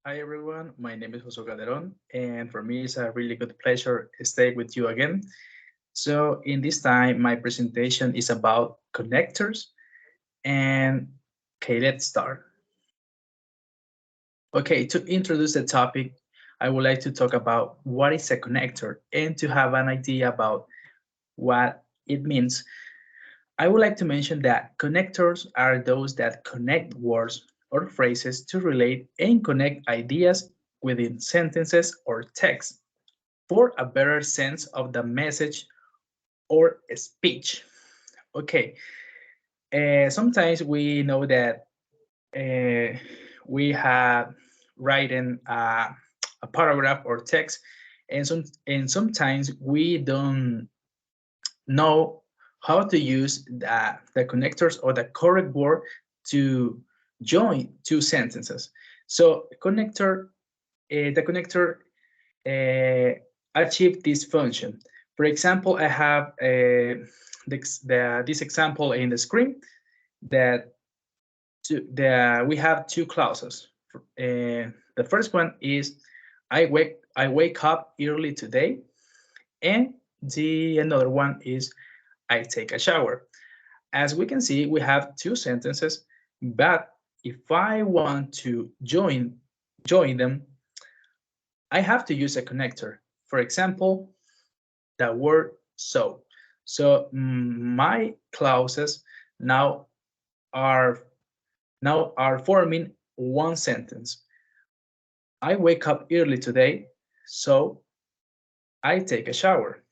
Hi everyone, my name is Jose Calderon, and for me it's a really good pleasure to stay with you again. So in this time, my presentation is about connectors, and okay, let's start. Okay, to introduce the topic, I would like to talk about what is a connector and to have an idea about what it means. I would like to mention that connectors are those that connect words or phrases to relate and connect ideas within sentences or text for a better sense of the message or speech. Okay, sometimes we know that uh, we have written a paragraph or text, and sometimes we don't know how to use the connectors or the correct word to join two sentences. So the connector achieve this function. For example, I have this example in the screen that we have two clauses. The first one is I wake up early today, and the another one is I take a shower. As we can see, we have two sentences, but if I want to join them, I have to use a connector. For example, the word so. So my clauses now are are forming one sentence. I wake up early today, so I take a shower.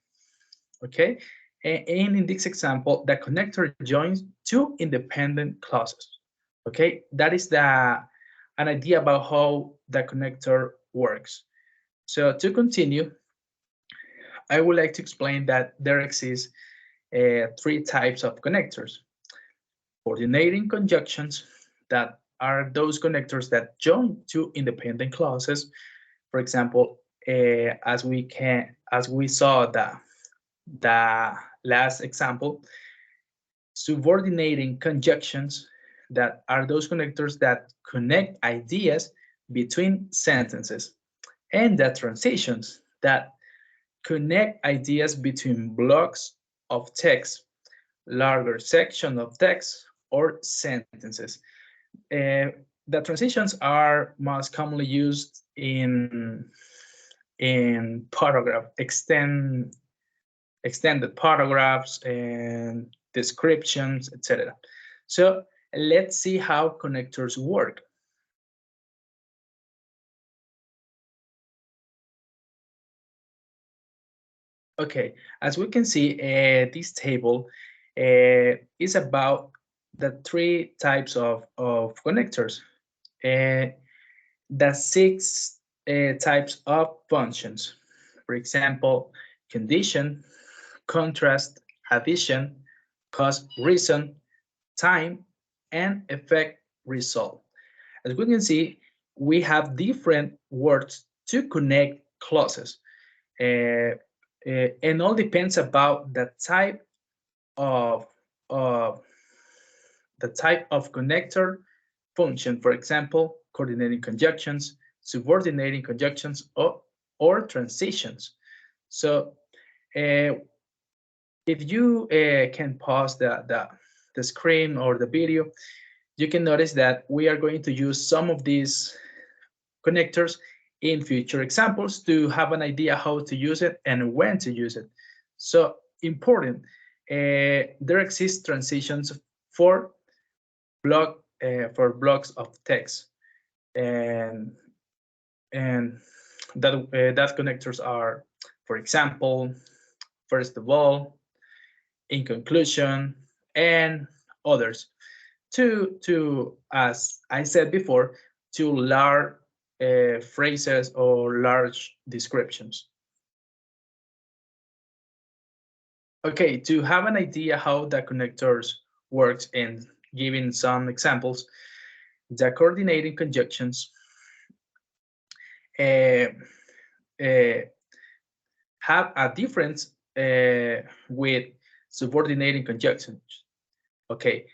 Okay, and in this example, the connector joins two independent clauses. Okay, that is an idea about how the connector works. So to continue, I would like to explain that there exist three types of connectors. Coordinating conjunctions, that are those connectors that join two independent clauses. For example, as we saw the last example, subordinating conjunctions, that are those connectors that connect ideas between sentences, and the transitions that connect ideas between blocks of text, larger section of text, or sentences. Uh, the transitions are most commonly used in paragraph extended paragraphs and descriptions, etc. So let's see how connectors work. Okay, as we can see, this table is about the three types of connectors, uh, the six types of functions. For example, condition, contrast, addition, cause, reason, time, and effect, result. As we can see, we have different words to connect clauses. Uh, and all depends about of, of the type of connector function. For example, coordinating conjunctions, subordinating conjunctions, or transitions. So uh, if you can pause the screen or the video, you can notice that we are going to use some of these connectors in future examples to have an idea how to use it and when to use it. So important, there exist transitions for for blocks of text, and and that connectors are, for example, first of all, in conclusion, and others. To as I said before, to large phrases or large descriptions. Okay, to have an idea how the connectors works and giving some examples, the coordinating conjunctions uh, uh, have a difference with subordinating conjunctions. Okay,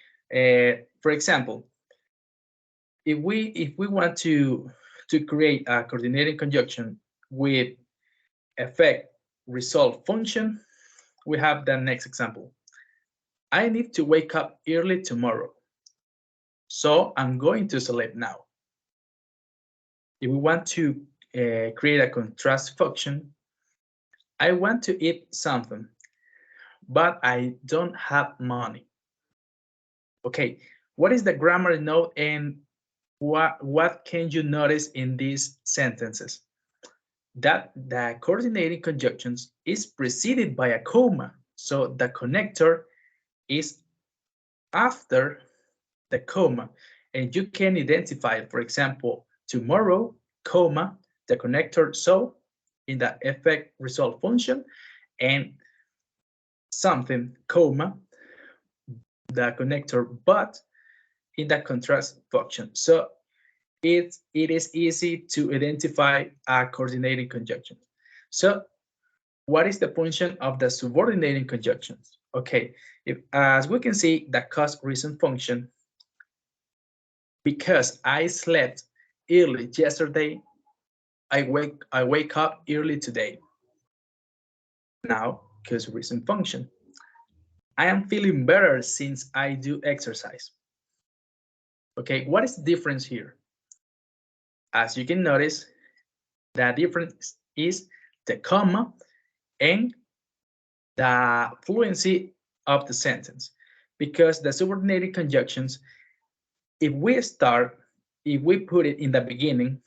for example, if we want to create a coordinating conjunction with effect result function, we have the next example. I need to wake up early tomorrow, so I'm going to sleep now. If we want to create a contrast function, I want to eat something, but I don't have money. Okay, what is the grammar note and what can you notice in these sentences? That the coordinating conjunctions is preceded by a comma, so the connector is after the comma, and you can identify, for example, tomorrow, comma, the connector so in the effect result function, and something, comma, the connector but in the contrast function. So it is easy to identify a coordinating conjunction. So what is the function of the subordinating conjunctions? Okay, as we can see, the cause reason function, because I slept early yesterday, I wake up early today. Now, cause reason function. I am feeling better since I do exercise. Okay, what is the difference here? As you can notice, the difference is the comma and the fluency of the sentence. Because the subordinated conjunctions, if we put it in the beginning,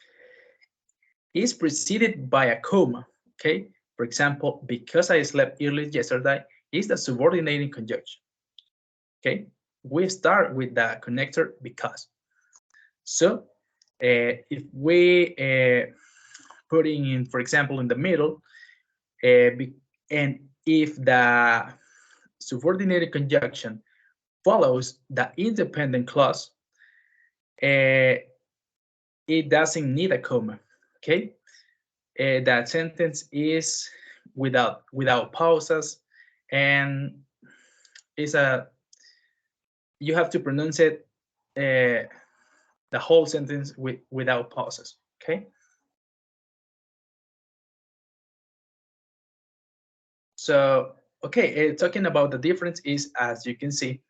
is preceded by a comma, okay? For example, because I slept early yesterday is the subordinating conjunction, okay? We start with the connector because. So if we putting in, for example, in the middle, and if the subordinated conjunction follows the independent clause, it doesn't need a comma, okay? That sentence is without pauses, and is you have to pronounce it the whole sentence without pauses, okay? So, okay, talking about the difference is, as you can see,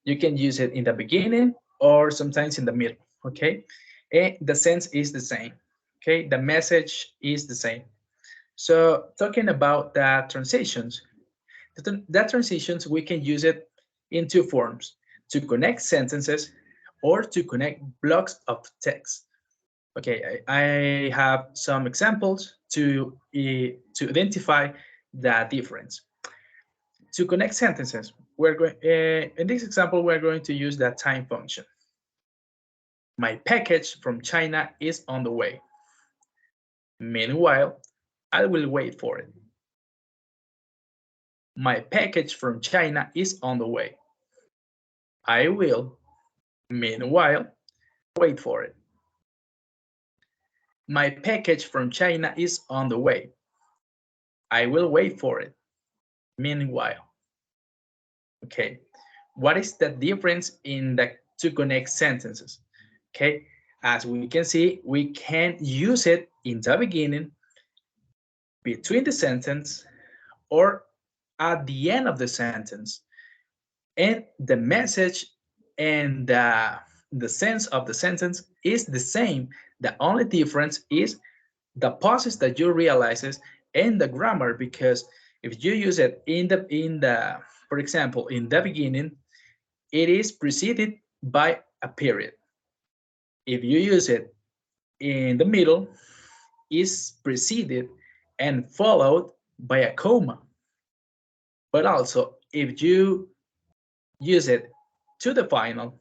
you can use it in the beginning or sometimes in the middle, okay? And the sense is the same, okay? The message is the same. So talking about the transitions, that transitions, we can use it in two forms: to connect sentences or to connect blocks of text. Okay, I have some examples to identify the difference. To connect sentences, we're going in this example, we're going to use the time function. My package from China is on the way. Meanwhile, I will wait for it. My package from China is on the way. I will, meanwhile, wait for it. My package from China is on the way. I will wait for it. Meanwhile. Okay. What is the difference in the to connect sentences? Okay. As we can see, we can use it in the beginning, between the sentence, or at the end of the sentence. And the message and the sense of the sentence is the same. The only difference is the pauses that you realizes and the grammar, because if you use it in the for example, in the beginning, it is preceded by a period. If you use it in the middle, is preceded and followed by a comma. But also, if you use it to the final,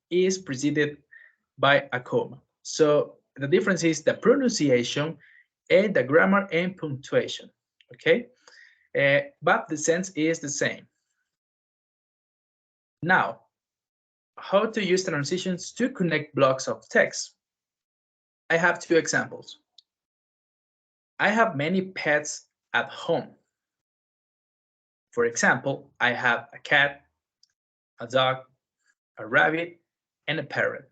is preceded by a comma. So the difference is the pronunciation and the grammar and punctuation, okay? But the sense is the same. Now, how to use transitions to connect blocks of text. I have two examples. I have many pets at home. For example, I have a cat, a dog, a rabbit, and a parrot.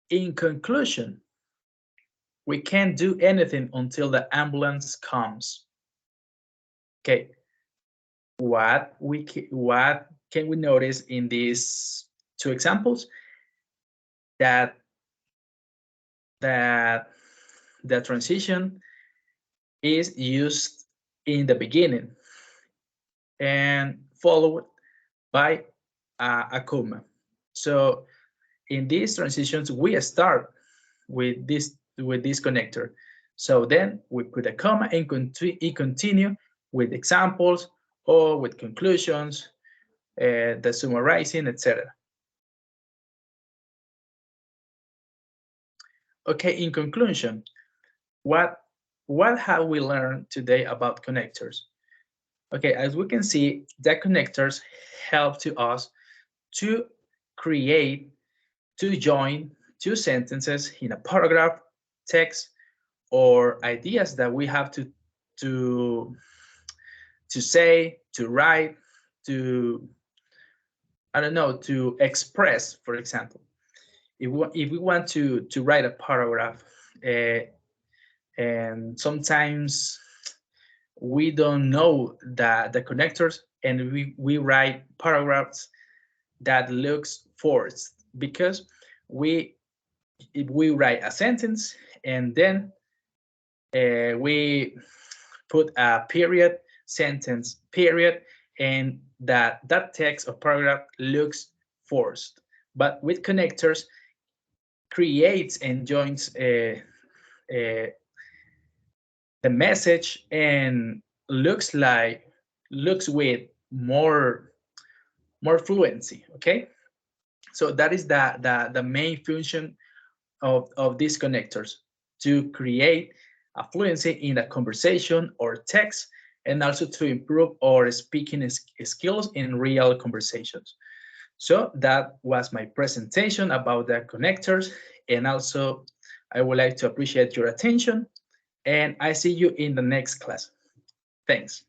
In conclusion, we can't do anything until the ambulance comes. Okay, what can we notice in these two examples? That the transition is used in the beginning and followed by a comma. So in these transitions, we start with this connector. So then we put a comma and continue with examples or with conclusions, the summarizing, etc. Okay, in conclusion, what have we learned today about connectors? Okay, as we can see, the connectors help to us to create, to join two sentences in a paragraph, text, or ideas that we have to say, to write, to, I don't know, to express, for example. If we want to write a paragraph, and sometimes we don't know the connectors, and we write paragraphs that looks forced because we write a sentence and then we put a period, sentence, period, and that text or paragraph looks forced. But with connectors, creates and joins the message and looks with more fluency. Okay, so that is the main function of these connectors, to create a fluency in a conversation or text, and also to improve our speaking skills in real conversations. So that was my presentation about the connectors, and also I would like to appreciate your attention, and I see you in the next class. Thanks.